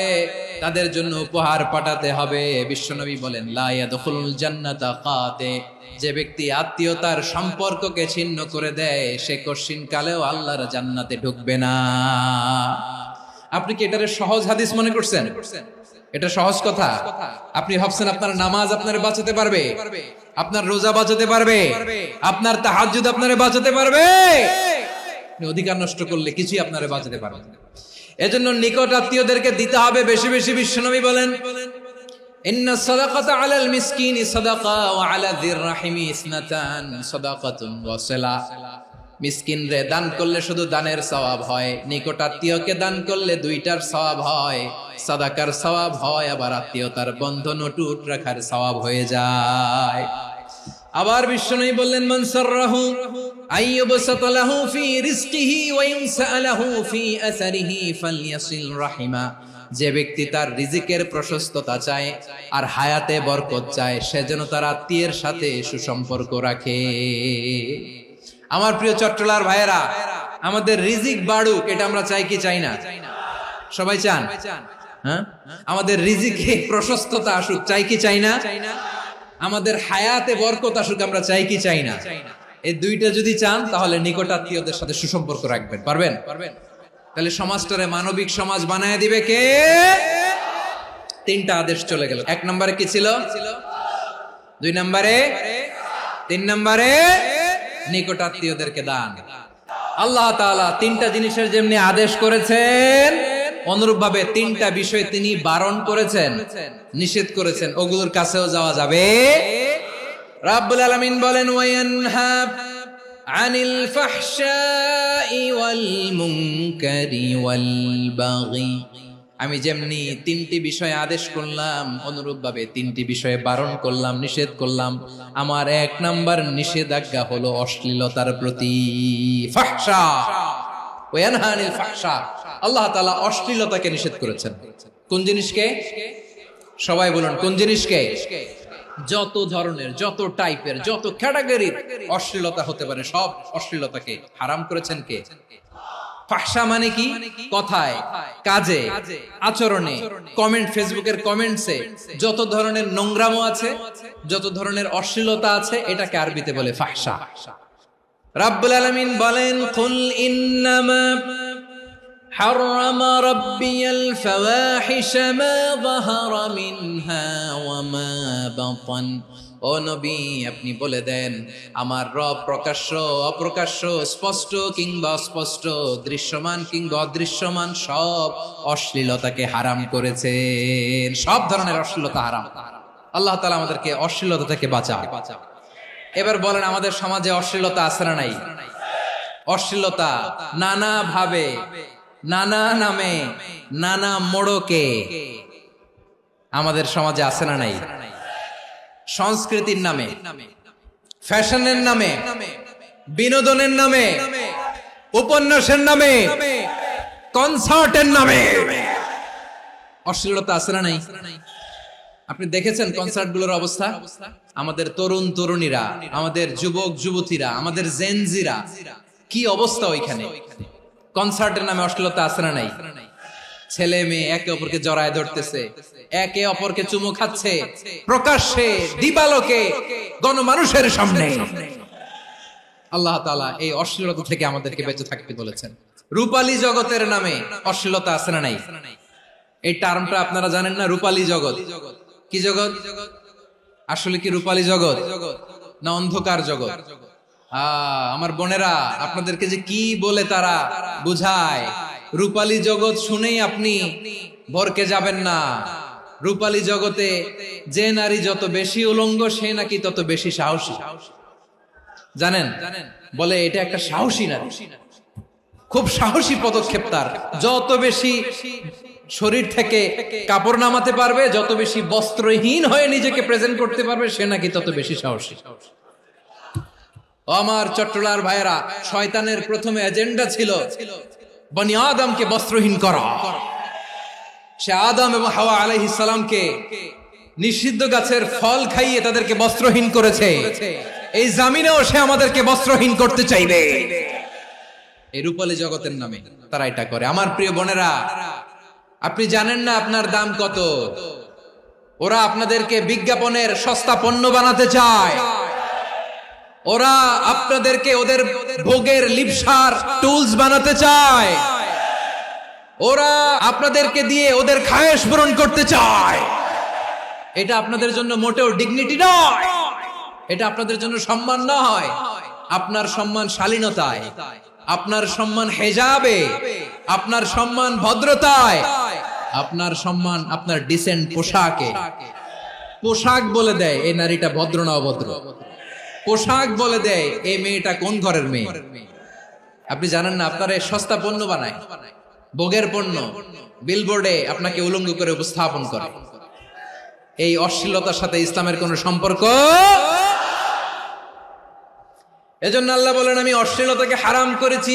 তাদের জন্য উপহার পাঠাতে হবে। বিশ্বনবী বলেন লা ইয়াদখুলুল জান্নাতা কাতে, যে ব্যক্তি আত্মীয়তার সম্পর্ককে ছিন্ন করে দেয়, সে কঠিন কালেও আল্লাহর জান্নাতে ঢুকবে না। আপনি কি এটারে সহজ হাদিস মনে করছেন? এটা সহজ কথা? আপনি ভাবছেন আপনার নামাজ আপনারে বাঁচাতে পারবে, আপনার রোজা বাঁচাতে পারবে, আপনার তাহাজ্জুদ আপনারে বাঁচাতে পারবে? অধিকার নষ্ট করলে কিছুই আপনারে বাঁচাতে পারবে না। এজন্য নিকট আত্মীয়দেরকে দিতে হবে বেশি বেশি। বিশ্বনবী বলেন ইন্না সাদাকাতা আলাল মিসকিনি সাদাকা ওয়া আলা যির রাহিমি ইসনাতান সাদাকাতুন ওয়া সিলা। মিসকিন রে দান করলে শুধু দানের সওয়াব হয়, নিকট আত্মীয়কে দান করলে দুইটার সওয়াব হয়, সাদাকার সওয়াব হয়, আবার আত্মীয়তার বন্ধন অটুট রাখার সওয়াব হয়ে যায়। আবার বিশ্বনবী বললেন মান সাররাহু আইয়ুবসাতা লাহু ফি রিজকিহি ওয়া ইনসালাহু ফি আসারিহি ফালইয়াসিল রাহিমা। যে ব্যক্তি তার রিজিকের প্রশস্ততা চায় আর হায়াতে বরকত চায়, সে যেন তার আত্মীয়ের সাথে সুসম্পর্ক রাখে। আমার প্রিয় চট্টলার ভাইয়েরা, আমাদের রিজিক বাড়ুক, এটা আমরা চাই কি চাই না? সবাই চান? হ্যাঁ, আমাদের রিজিকে প্রশস্ততা আসুক, চাই কি চাই না? আমাদের হায়াতে বরকত আসুক, আমরা চাই কি চাই না? এই দুইটা যদি চান তাহলে নিকটাত্মীয়দের সাথে সুসম্পর্ক রাখবেন। পারবেন? তাহলে সমাজটারে মানবিক সমাজ বানায় দিবে কে? তিনটা আদেশ চলে গেল। 1 নম্বরে কি ছিল? 2 নম্বরে, 3 নম্বরে নিকটাত্মীয়দেরকে দান। আল্লাহ তাআলা তিনটা জিনিসের যেমনি আদেশ করেছেন, অনুরূপ ভাবে তিনটা বিষয় তিনি বারণ করেছেন, নিষেধ করেছেন। ওগুলোর কাছেও যাওয়া যাবে। রাব্বুল আলামিন বলেন, ওয়ায়ানহা আনিল ফাহশাই ওয়াল মুনকারি ওয়াল বাগি। আমি যেমনি তিনটি বিষয়ে আদেশ করলাম, অনুরূপ ভাবে তিনটি বিষয়ে বারণ করলাম, নিষেধ করলাম। আমার 1 নাম্বার নিষেধাজ্ঞা হলো অশ্লীলতার প্রতি। ফাহশা, ওয়ায়ানহা আনিল ফাহশা, আল্লাহ তাআলা অশ্লীলতাকে নিষেধ করেছেন। কোন জিনিসকে? সবাই বলুন, কোন জিনিসকে? যত ধরনের, যত টাইপের, যত ক্যাটাগরির অশ্লীলতা হতে পারে সব অশ্লীলতাকে হারাম করেছেন কে? ফাহশা মানে কি? কথায়, কাজে, আচরণে, কমেন্ট, ফেসবুকের কমেন্টসে যত ধরনের নোংরামো আছে, যত ধরনের অশ্লীলতা আছে, এটাকে আরবিতে বলে ফাহশা। রাব্বুল আলামিন বলেন, কুল ইন্নামা حرم ربي الفواحش ما ظهر منها وما بطن। ও নবী, আপনি বলে দেন, আমার রব প্রকাশ্য, অপ্রকাশ্য, স্পষ্ট কিংবা অস্পষ্ট, দৃশ্যমান কিংবা অদৃশ্যমান সব অশ্লীলতাকে হারাম করেছেন। সব ধরনের অশ্লীলতা হারাম। আল্লাহ তাআলা আমাদেরকে অশ্লীলতা থেকে বাঁচান। এবার বলেন, আমাদের সমাজে অশ্লীলতা আছে না নাই? অশ্লীলতা নানা ভাবে, নানা নামে, নানা মোড়কে আমাদের সমাজে আছে না নাই? সংস্কৃতির নামে, ফ্যাশনের নামে, বিনোদনের নামে, উপন্যাসের নামে, কনসার্টের নামে অশ্লীলতা আছে না নাই? আপনি দেখেছেন কনসার্ট গুলোর অবস্থা? আমাদের তরুণ তরুণীরা, আমাদের যুবক যুবতীরা, আমাদের জেনজিরা, কি অবস্থা ওইখানে? কনসার্টের নামে অশ্লীলতা আছে না নাই? ছেলে মেয়ে একে অপরকে জড়ায় ধরতেছে, একে অপরকে চুমু খাচ্ছে, প্রকাশ্যে, দিবালোকে, গণমানুষের সামনে। আল্লাহ তাআলা এই অশ্লীলতা থেকে আমাদেরকে বেঁচে থাকতে বলেছেন। রূপালী জগতের নামে অশ্লীলতা আছে না নাই? এই টার্মটা আপনারা জানেন না? রূপালী জগৎ কি জগৎ? আসলে কি রূপালী জগৎ না অন্ধকার জগৎ? আমার বোনেরা, আপনাদেরকে যে কি বলে তারা বুঝায়, রূপালী জগৎ শুনেই আপনি ভরকে যাবেন না। রূপালী জগতে যে নারী যত বেশি উলঙ্গ, সে নাকি তত বেশি সাহসী। জানেন? বলে এটা একটা সাহসী নারী, খুব সাহসী পদক্ষেপ তার। যত বেশি শরীর থেকে কাপড় নামাতে পারবে, যত বেশি বস্ত্রহীন হয়ে নিজেকে প্রেজেন্ট করতে পারবে, সে নাকি তত বেশি সাহসী। আমার চট্টলার ভাইয়েরা, শয়তানের প্রথমে এজেন্ডা ছিল বনি আদমকে বস্ত্রহীন করা। সে আদম এবং হাওয়া আলাইহিস সালামকে নিষিদ্ধ গাছের ফল খাইয়ে তাদেরকে বস্ত্রহীন করেছে। এই জামিনেও সে আমাদেরকে বস্ত্রহীন করতে চাইবে। এই রূপালী জগতের নামে তারা এটা করে। আমার প্রিয় বোনেরা, আপনি জানেন না আপনার দাম কত? ওরা আপনাদেরকে বিজ্ঞাপনের সস্তা পণ্য বানাতে চায়। ওরা আপনাদেরকে ওদের ভোগের লিপসার টুলস বানাতে চায়। ওরা আপনাদেরকে দিয়ে ওদের খায়েশ পূরণ করতে চায়। এটা আপনাদের জন্য মোটেও ডিগনিটি নয়, এটা আপনাদের জন্য সম্মান নয়। আপনার সম্মান শালীনতায়, আপনার সম্মান হেজাবে, আপনার সম্মান ভদ্রতায়, আপনার সম্মান আপনার ডিসেন্ট পোশাকে। পোশাক বলে দেয় এই নারীটা ভদ্র না অভদ্র। পোশাক বলে দেয় এই মেয়েটা কোন ঘরের মেয়ে। আপনি জানেন না? আপনার সস্তা পণ্য বানায়, ভোগের পণ্য, বিলবোর্ডে আপনাকে উলঙ্গ করে উপস্থাপন করে। এই অশ্লীলতার সাথে ইসলামের কোন সম্পর্ক? এজন্য আল্লাহ বলেন, আমি অশ্লীলতাকে হারাম করেছি।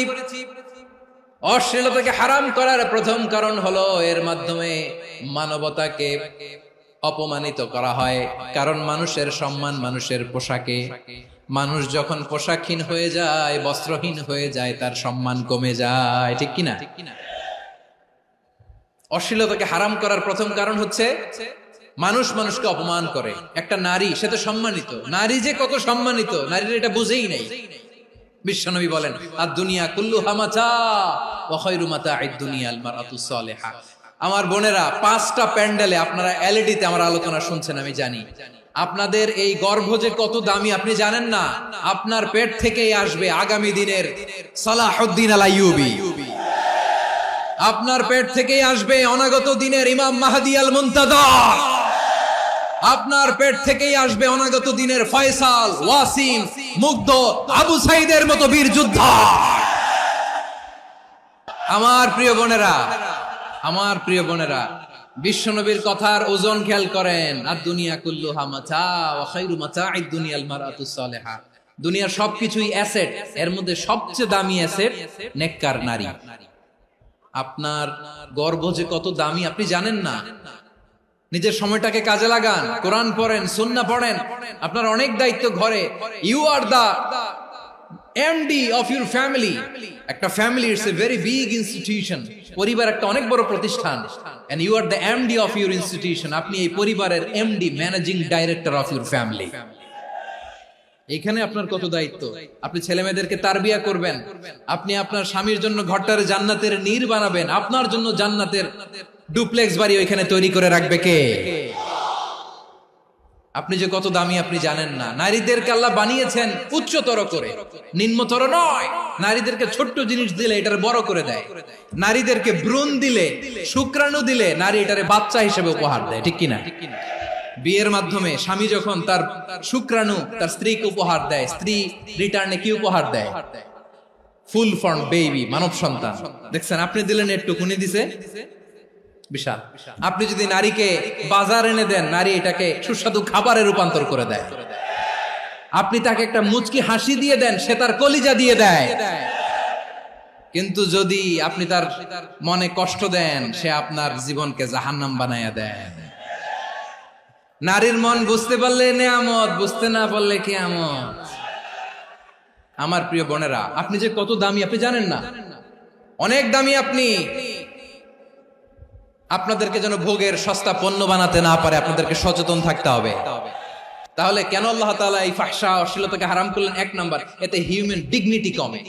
অশ্লীলতাকে হারাম করার প্রথম কারণ হলো এর মাধ্যমে মানবতাকে অপমানিত করা হয়। কারণ মানুষের সম্মান মানুষের পোশাকে। মানুষ যখন পোশাকহীন হয়ে যায়, বস্ত্রহীন হয়ে যায়, তার সম্মান কমে যায়। ঠিক কিনা? অশ্লীলতাকে হারাম করার প্রথম কারণ হচ্ছে মানুষ মানুষকে অপমান করে। একটা নারী, সে তো সম্মানিত, নারী যে কত সম্মানিত নারীরা এটা বুঝেই নাই। বিশ্বনবী বলেন আদ-দুনিয়া কুল্লুহা মাতা ওয়া খায়রু মাতা'আদ দুনিয়া আল মারআতুস সালিহা। আমার বোনেরা, 5টা প্যান্ডেলে আপনারা এলইডিতে আমার আলোচনা শুনছেন, আমি জানি। আপনাদের এই গর্ভ যে কত দামি আপনি জানেন না। আপনার পেট থেকেই আসবে আগামী দিনের সালাহুদ্দিন আল আইয়ুবী। আপনার পেট থেকেই আসবে অনাগত দিনের ইমাম মাহদী আল মুনতাযর। আপনার পেট থেকেই আসবে অনাগত দিনের ফয়সাল, ওয়াসিম, মুগ্ধ, আবু সাইদের মতো বীর যোদ্ধা। আমার প্রিয় বোনেরা, আমার প্রিয় বোনেরা, বিশ্বনবীর কথার ওজন খেয়াল করেন। আদ-দুনিয়া কুল্লুহা মাতা ওয়া খায়রু মাতা'আদ দুনিয়া আল মারআতুস সালিহা। দুনিয়ার সবকিছুই অ্যাসেট, এর মধ্যে সবচেয়ে দামি অ্যাসেট নেককার নারী। আপনার গর্ভ যে কত দামি আপনি জানেন না। নিজের সময়টাকে কাজে লাগান, কোরআন পড়েন, সুন্নাহ পড়েন। আপনার অনেক দায়িত্ব ঘরে। You are the MD of your family. একটা family it's a very big institution. পরিবার একটা অনেক বড় প্রতিষ্ঠান। And you are the MD of your institution. আপনি এই পরিবারের MD, managing director of your family. এখানে আপনার কত দায়িত্ব। আপনি ছেলে মেয়েদেরকে তারবিয়া করবেন, আপনি আপনার স্বামীর জন্য ঘরটারে জান্নাতের নীর বানাবেন, আপনার জন্য জান্নাতের ডুপ্লেক্স বাড়ি ওইখানে তৈরি করে রাখবে কে? আপনি যে কত দামি আপনি জানেন না। নারীদেরকে আল্লাহ বানিয়েছেন উচ্চতর করে, নিম্নতর নয়। নারীদেরকে ছোট্ট জিনিস দিলে এটারে বড় করে দেয়। নারীদেরকে ভ্রূণ দিলে, শুক্রাণু দিলে নারী এটারে বাচ্চা হিসেবে উপহার দেয়, ঠিক কিনা? বিয়ের মাধ্যমে স্বামী যখন তার শুক্রাণু তার স্ত্রীকে উপহার দেয়, স্ত্রী রিটার্নে কি উপহার দেয়? ফুল ফর্ম বেবি, মানব সন্তান। দেখছেন, আপনি দিলেন একটুকুনি, দিছে বিশাল। আপনি যদি নারীকে বাজার এনে দেন, নারী এটাকে সুস্বাদু খাবারে রূপান্তর করে দেয়। আপনি তাকে একটা মুচকি হাসি দিয়ে দেন, সে তার কলিজা দিয়ে দেয়। কিন্তু যদি আপনি তার মনে কষ্ট দেন, সে আপনার জীবনকে জাহান্নাম বানায়া দেয়। নারীর মন বুঝতে পারলে নেয়ামত, বুঝতে না পারলে কিয়ামত। আমার প্রিয় বোনেরা, আপনি যে কত দামি আপনি জানেন না। অনেক দামি আপনি। আপনাদেরকে যেন ভোগের সস্তা পণ্য বানাতে না পারে, আপনাদেরকে সচেতন থাকতে হবে। তাহলে কেন আল্লাহ তাআলা এই ফাহশা, অশ্লীলতাকে হারাম করলেন? 1 নাম্বার, এতে হিউম্যান ডিগনিটি কমে।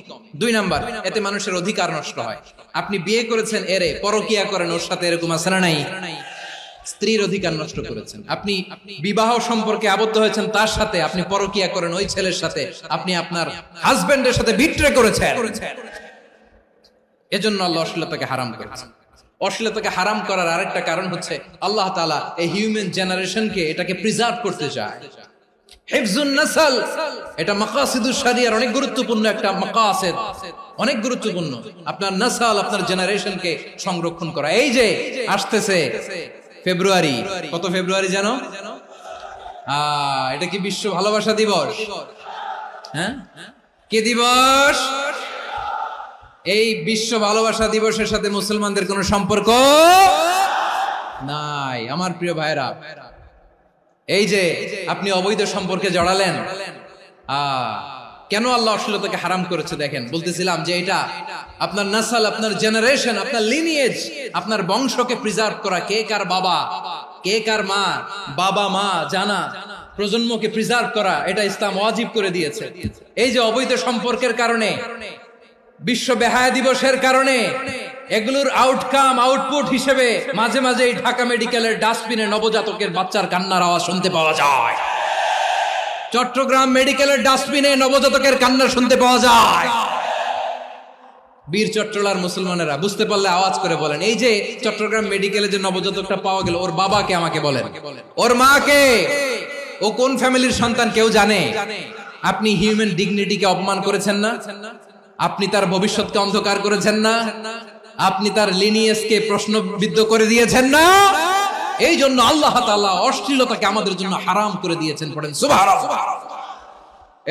2 নাম্বার, এতে মানুষের অধিকার নষ্ট হয়। আপনি বিয়ে করেছেন, এরে পরকিয়া করেন, ওর সাথে এরকম আছে না নাই? স্ত্রীর অধিকার নষ্ট করেছেন। আপনি বিবাহ সম্পর্কে আবদ্ধ হয়েছেন তার সাথে, আপনি পরকিয়া করেন ওই ছেলের সাথে, আপনি আপনার হাজবেন্ডের সাথে বিট্রে করেছেন। এজন্য আল্লাহ অশ্লীলতাকে হারাম করেছেন। অশ্লীলতাকে হারাম করার আরেকটা কারণ হচ্ছে আল্লাহ তাআলা এই হিউম্যান জেনারেশনকে এটাকে প্রিজার্ভ করতে চায়। হিফজুন নাসল, এটা মাকাসিদুশ শরিয়ার অনেক গুরুত্বপূর্ণ একটা মাকাসিদ, অনেক গুরুত্বপূর্ণ। আপনার নাসল, আপনার জেনারেশনকে সংরক্ষণ করা। এই যে আসতেছে ফেব্রুয়ারি, কত ফেব্রুয়ারি জানো? এটা কি বিশ্ব ভালোবাসা দিবস? হ্যাঁ, কি দিবস? এই বিশ্ব ভালোবাসা দিবসের সাথে মুসলমানদের কোনো সম্পর্ক নাই। আমার প্রিয় ভাইরা, এই যে আপনি অবৈধ সম্পর্কে জড়ালেন, কেন আল্লাহ অশ্লীলতাকে হারাম করেছে দেখেন। বলতেছিলাম যে এটা আপনার নাসল, আপনার জেনারেশন, আপনার লিনিয়েজ, আপনার বংশকে প্রিজার্ভ করা। কে কার বাবা, কে কার মা, বাবা মা জানা, প্রজন্মকে প্রিজার্ভ করা, এটা ইসলাম ওয়াজিব করে দিয়েছে। এই যে অবৈধ সম্পর্কের কারণে, বিশ্ব বেহায়া দিবসের কারণে, এগুলোর আউটকাম, আউটপুট হিসেবে মাঝে মাঝে এই ঢাকা মেডিকেলের ডাস্টবিনে নবজাতকের বাচ্চার কান্নার আওয়াজ শুনতে পাওয়া যায়। চট্টগ্রাম মেডিকেলের ডাস্টবিনে নবজাতকের কান্না শুনতে পাওয়া যায়। বীর চট্টলার মুসলমানেরা বুঝতে পারলে আওয়াজ করে বলেন, এই যে চট্টগ্রাম মেডিকেলে যে নবজাতকটা পাওয়া গেল, ওর বাবাকে আমাকে বলেন, ওর মাকে, ও কোন ফ্যামিলির সন্তান কেউ জানে? আপনি হিউম্যান ডিগনিটিকে অপমান করেছেন না? আপনি তার ভবিষ্যৎকে অন্ধকার করেছেন না? আপনি তার লিনিয়েজকে প্রশ্নবিদ্ধ করে দিয়েছেন না? এই জন্য আল্লাহ তাআলা অশ্লীলতাকে আমাদের জন্য হারাম করে দিয়েছেন। পড়েন সুবহানাল্লাহ।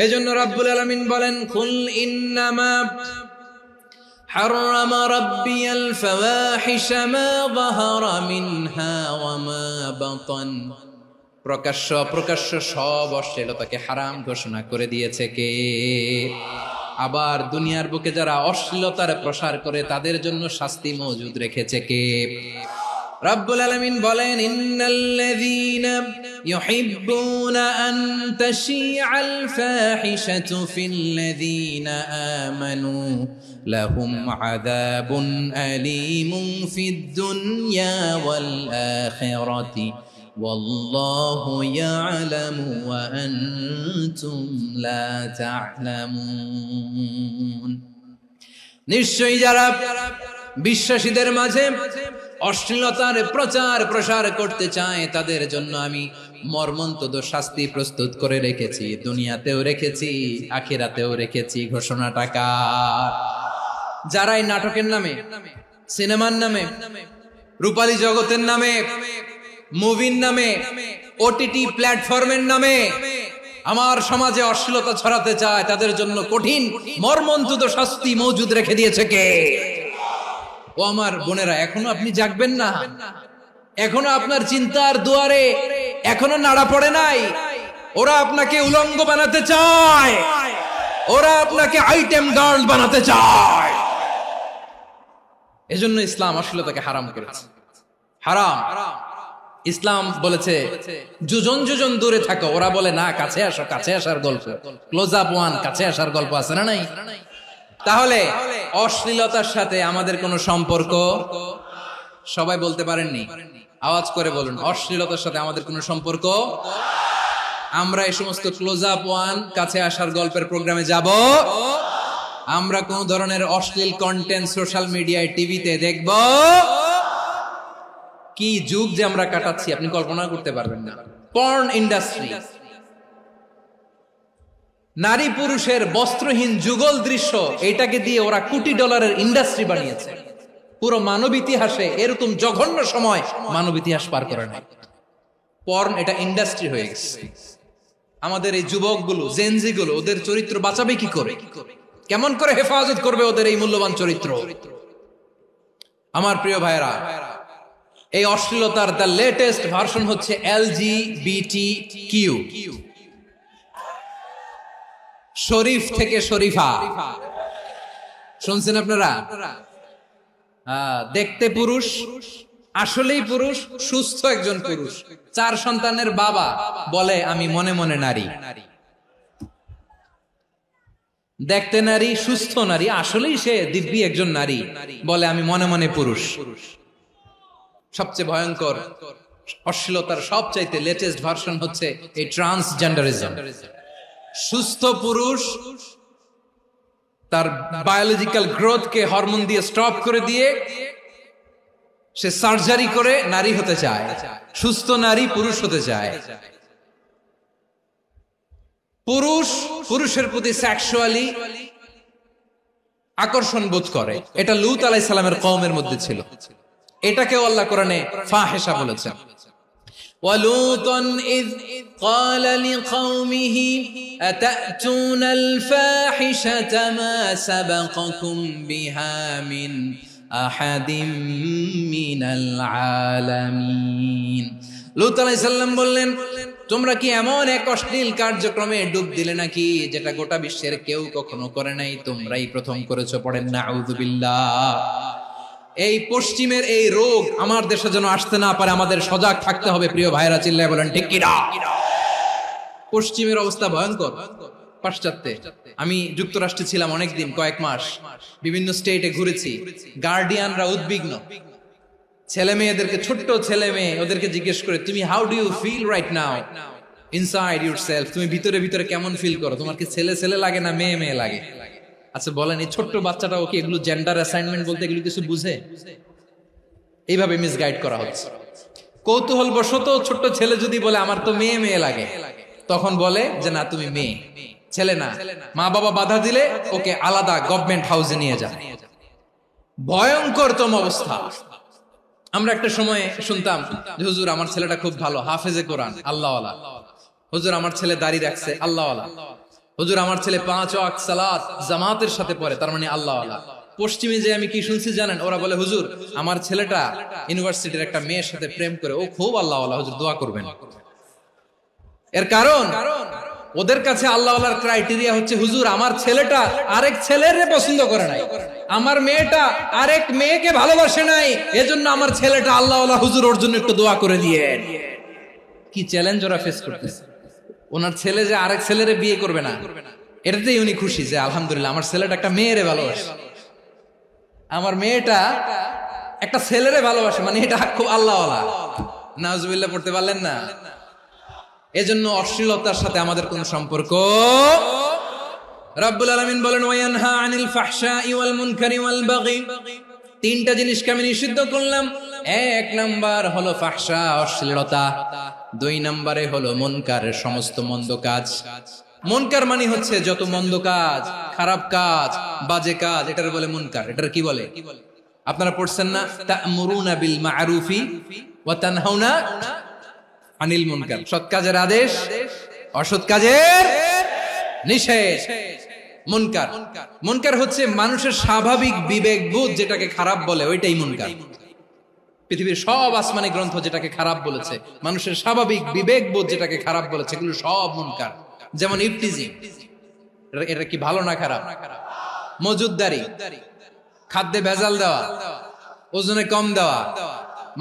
এই জন্য রাব্বুল আলামিন বলেন, কুল ইন্নামা হারামা রাব্বিয়াল ফাওয়াহিশা মা যাহারা মিনহা ওয়া মা বাতান। প্রকাশ্য অপ্রকাশ্য সব অশ্লীলতাকে হারাম ঘোষণা করে দিয়েছে কে? আবার দুনিয়ার বুকে যারা অশ্লীলতার প্রসার করে তাদের জন্য শাস্তি মজুদ রেখেছে কে? রব্বুল আলামিন বলেন ইন্নাল্লাযীনা ইউহিব্বুনা আন তাশিআল ফাহিশাতু ফিল্লাযীনা আমানু লাহুম আযাবুন আলীমুন ফিদ দুনিয়া ওয়াল আখিরাতি ওয়াল্লাহু ইয়ালামু ওয়া আনতুম লা তা'লামুন। নিশ্চয়ই যারা বিশ্বাসীদের মাঝে অশ্লীলতার প্রচার প্রসার করতে চায় তাদের জন্য আমি মর্মন্তুদ শাস্তি প্রস্তুত করে রেখেছি, দুনিয়াতেও রেখেছি, আখিরাতেও রেখেছি। ঘোষণাটা কার? যারা এই নাটকের নামে, সিনেমার নামে, রূপালী জগতের নামে, মুভির নামে, ওটিটি প্ল্যাটফর্মের নামে আমার সমাজে অশ্লীলতা ছড়াতে চায় তাদের জন্য কঠিন মর্মন্তুদ শাস্তি মজুদ রেখে দিয়েছে কে? ও আমার বোনেরা, এখনো আপনি জাগবেন না? এখনো আপনার চিন্তার দুয়ারে এখনো নাড়া পড়ে নাই? ওরা আপনাকে উলঙ্গ বানাতে চায়, ওরা আপনাকে আইটেম গার্ল বানাতে চায়। এজন্য ইসলাম অশ্লীলতাকে হারাম করেছে। হারাম। ইসলাম বলেছে যোজন যোজন দূরে থাকো, ওরা বলে না কাছে আসো, কাছে আসার গল্প, ক্লোজ আপ ওয়ান, কাছে আসার গল্প আছে না নাই? তাহলে অশ্লীলতার সাথে আমাদের কোনো সম্পর্ক? সবাই বলতে পারেননি, আওয়াজ করে বলুন, অশ্লীলতার সাথে আমাদের কোনো সম্পর্ক? আমরা এই সমস্ত ক্লোজ আপ ওয়ান, কাছে আসার গল্পের প্রোগ্রামে যাব? আমরা কোন ধরনের অশ্লীল কন্টেন্ট সোশ্যাল মিডিয়ায়, টিভিতে দেখব? কি যুগ যে আমরা কাটাচ্ছি আপনি কল্পনা করতে পারবেন না। পর্ন ইন্ডাস্ট্রি, নারী পুরুষের বস্ত্রহীন যুগল দৃশ্য, এটাকে দিয়ে ওরা কোটি ডলারের ইন্ডাস্ট্রি বানিয়েছে। পুরো মানব ইতিহাসে এরকম জঘন্য সময় মানব ইতিহাস পার করে নাই। পর্ন এটা ইন্ডাস্ট্রি হয়ে গেছে। আমাদের এই যুবকগুলো, জেনজি গুলো, ওদের চরিত্র বাঁচাবে কি করে? কেমন করে হেফাজত করবে ওদের এই মূল্যবান চরিত্র? আমার প্রিয় ভাইরা, এই অশ্লীলতার দ্য লেটেস্ট ভার্সন হচ্ছে LGBTQ, শরীফ থেকে শরীফা। শুনছেন আপনারা? দেখতে পুরুষ, আসলেই পুরুষ, সুস্থ একজন পুরুষ, 4 সন্তানের বাবা, বলে আমি মনে মনে নারী। দেখতে নারী, সুস্থ নারী, আসলেই সে দিব্যি একজন নারী, বলে আমি মনে মনে পুরুষ। সবচেয়ে ভয়ঙ্কর অশ্লীলতার সবচাইতে লেটেস্ট ভার্সন হচ্ছে এই ট্রান্সজেন্ডারিজম। সুস্থ পুরুষ তার বায়োলজিক্যাল গ্রোথকে হরমোন দিয়ে স্টপ করে দিয়ে সে সার্জারি করে নারী হতে চায়। সুস্থ নারী পুরুষ হতে চায়। পুরুষ পুরুষের প্রতি সেক্সুয়ালি আকর্ষণ বোধ করে। এটা লূত আলাইহিস সালামের কওমের মধ্যে ছিল। এটাকে আল্লাহ কোরআনে ফাহিশা বলেছেন। وَلُوطًا إِذْ قَالَ لِقَوْمِهِ أَتَأْتُونَ الْفَاحِشَةَ مَا سَبَقَكُمْ بِهَا مِنْ أَحَدٍ مِّنَ الْعَالَمِينَ। লূত আলাইহিস সালাম বললেন, তোমরা কি এমন এক অশ্লীল কার্যক্রমে ডুব দিলে নাকি যেটা গোটা বিশ্বের কেউ কখনো করে নাই? তোমরাই প্রথম করেছো। পড়েন নাউযুবিল্লাহ। এই পশ্চিমের এই রোগ আমার দেশে যেন আসতে না পারে, আমাদের সজাগ থাকতে হবে। প্রিয় ভাইরা, চিল্লায় বলেন ঠিক কি না? পশ্চিমের অবস্থা ভয়ঙ্কর। পাশ্চাত্যে, আমি যুক্তরাষ্ট্রে ছিলাম অনেকদিন, কয়েক মাস, বিভিন্ন স্টেটে ঘুরেছি। গার্ডিয়ানরা উদ্বিগ্ন, ছেলে মেয়েদেরকে, ছোট্ট ছেলে মেয়ে, ওদেরকে জিজ্ঞেস করে, তুমি how do you feel right now inside yourself? তুমি ভিতরে ভিতরে কেমন ফিল করো? তোমার কি ছেলে ছেলে লাগে না মেয়ে মেয়ে লাগে? আচ্ছা বলেন, এই ছোট্ট বাচ্চাটাও কি এগুলো জেন্ডার অ্যাসাইনমেন্ট বলতে এগুলো কিছু বুঝে? এইভাবে মিসগাইড করা হচ্ছে। কৌতূহল বশত ছোট্ট ছেলে যদি বলে আমার তো মেয়ে মেয়ে লাগে, তখন বলে যে না তুমি মেয়ে, ছেলে না। মা বাবা বাধা দিলে ওকে আলাদা গভর্নমেন্ট হাউসে নিয়ে যায়। ভয়ঙ্করতম অবস্থা। আমরা একটা সময় শুনতাম যে হুজুর আমার ছেলেটা খুব ভালো, হাফেজে কোরআন, আল্লাহওয়ালা। হুজুর আমার ছেলে দাড়ি রাখছে, আল্লাহওয়ালা। হুজুর আমার ছেলে 5 ওয়াক্ত সালাত জামাতের সাথে পড়ে, তার মানে আল্লাহওয়ালা। পশ্চিমে যে আমি কি শুনছি জানেন? ওরা বলে হুজুর আমার ছেলেটা ইউনিভার্সিটির একটা মেয়ের সাথে প্রেম করে, ও খুব আল্লাহওয়ালা, হুজুর দোয়া করবেন। এর কারণ ওদের কাছে আল্লাহওয়ালার ক্রাইটেরিয়া হচ্ছে হুজুর আমার ছেলেটা আরেক ছেলেরে পছন্দ করে নাই, আমার মেয়েটা আরেক মেয়েকে ভালোবাসে নাই, এজন্য আমার ছেলেটা আল্লাহওয়ালা, হুজুর ওর জন্য একটু দোয়া করে দিয়ে। কি চ্যালেঞ্জ ওরা ফেস করতেছে। ওনার ছেলে যে আরেক ছেলেরে বিয়ে করবে না, এটাতেই উনি খুশি যে আলহামদুলিল্লাহ আমার ছেলেটা একটা মেয়েরে ভালোবাসে, আমার মেয়েটা একটা ছেলেরে ভালোবাসে, মানে এটা খুব আল্লাহওয়ালা। নাউজুবিল্লাহ পড়তে পারলেন না? এজন্য অশ্লীলতার সাথে আমাদের কোন সম্পর্ক। রব্বুল আলামিন বলেন ওয়ায়ানহা আনিল ফাহশাই ওয়াল মুনকারি ওয়াল বাগি, তিনটা জিনিসকে আমি নিষিদ্ধ করলাম। এক নাম্বার হলো ফাহশা, অশ্লীলতা। দুই নম্বরে হলো মুনকার, সমস্ত মন্দ কাজ। মুনকার মানে হচ্ছে যত মন্দ কাজ, খারাপ কাজ, বাজে কাজ, এটার বলে মুনকার। এটার কি বলে? আপনারা পড়ছেন না, তা'মুরুনা বিল মা'রুফি ওয়া তানহাউনা আনিল মুনকার। সৎ কাজের আদেশ, অসৎ কাজের নিষেধ। মুনকার, মুনকার হচ্ছে মানুষের স্বাভাবিক বিবেকবোধ যেটাকে খারাপ বলে, ওইটাই মুনকার। পৃথিবীর সব আসমানি গ্রন্থ যেটাকে খারাপ বলেছে, মানুষের স্বাভাবিক বিবেকবোধ যেটাকে খারাপ বলেছে, এগুলো সব মুনকার। যেমন ইফতিজিং, এটা কি ভালো না খারাপ? মজুদদারি, খাদ্যে ভেজাল দেওয়া, ওজনে কম দেওয়া,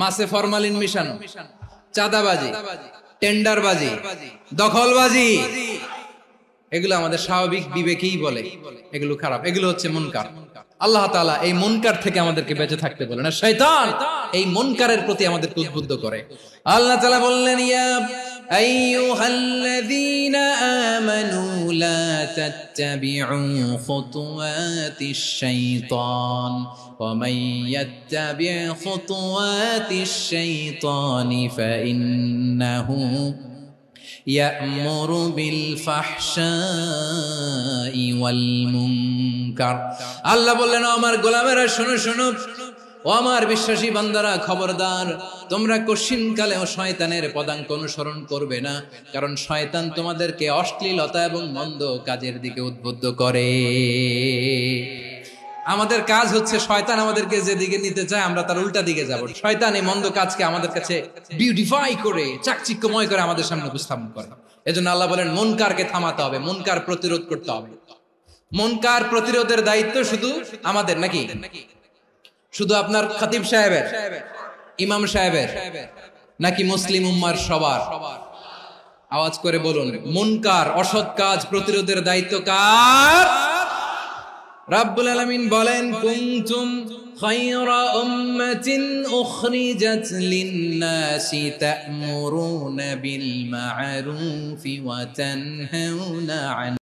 মাছে ফরমালিন মিশানো, চাঁদাবাজি, টেন্ডারবাজি, দখলবাজি, এগুলো আমাদের স্বাভাবিক বিবেকেই বলে এগুলো খারাপ, এগুলো হচ্ছে মুনকার। আল্লাহ তাআলা এই মুনকার থেকে আমাদেরকে বেঁচে থাকতে বলেন, আর শয়তান এই মুনকারের প্রতি আমাদেরকে উদ্বুদ্ধ করে। আল্লাহ তাআলা বললেন, ইয়া আইয়ুহাল্লাযীনা আমানু লা তাত্তাবিউ খুতুওয়াতিশ শাইতান ওয়া মান ইয়াত্তাবি' খুতুওয়াতিশ শাইতানি ফাইন্নাহু ইয়া'মুরু বিল ফাহশাই ওয়াল মুনকার। আল্লাহ বললেন, আমার গোলামেরা শোনো শোনো, ও আমার বিশ্বাসী বান্দারা খবরদার, তোমরা কশিনকালেও শয়তানের পদাঙ্ক অনুসরণ করবে না, কারণ শয়তান তোমাদেরকে অশ্লীলতা এবং মন্দ কাজের দিকে উদ্বুদ্ধ করে। আমাদের কাজ হচ্ছে শয়তান আমাদেরকে যেদিকে নিতে চায় আমরা তার উল্টা দিকে যাব। শয়তান এই মন্দ কাজকে আমাদের কাছে বিউটিফাই করে, চাকচিক্যময় করে আমাদের সামনে উপস্থাপন করে। এজন্য আল্লাহ বলেন মুনকারকে থামাতে হবে, মুনকার প্রতিরোধ করতে হবে। মুনকার প্রতিরোধের দায়িত্ব শুধু আমাদের নাকি? শুধু আপনার খতিব সাহেবের, ইমাম সাহেবের, নাকি মুসলিম উম্মার সবার? আওয়াজ করে বলুন, মুনকার অসৎ কাজ প্রতিরোধের দায়িত্ব কার? রাব্বুল আলামিন বলেন, কুনতুম খায়রা উম্মাতিন উখরিজাত লিন-নাসি তা'মুরুনা বিল মা'রুফি ওয়া তানহাউনা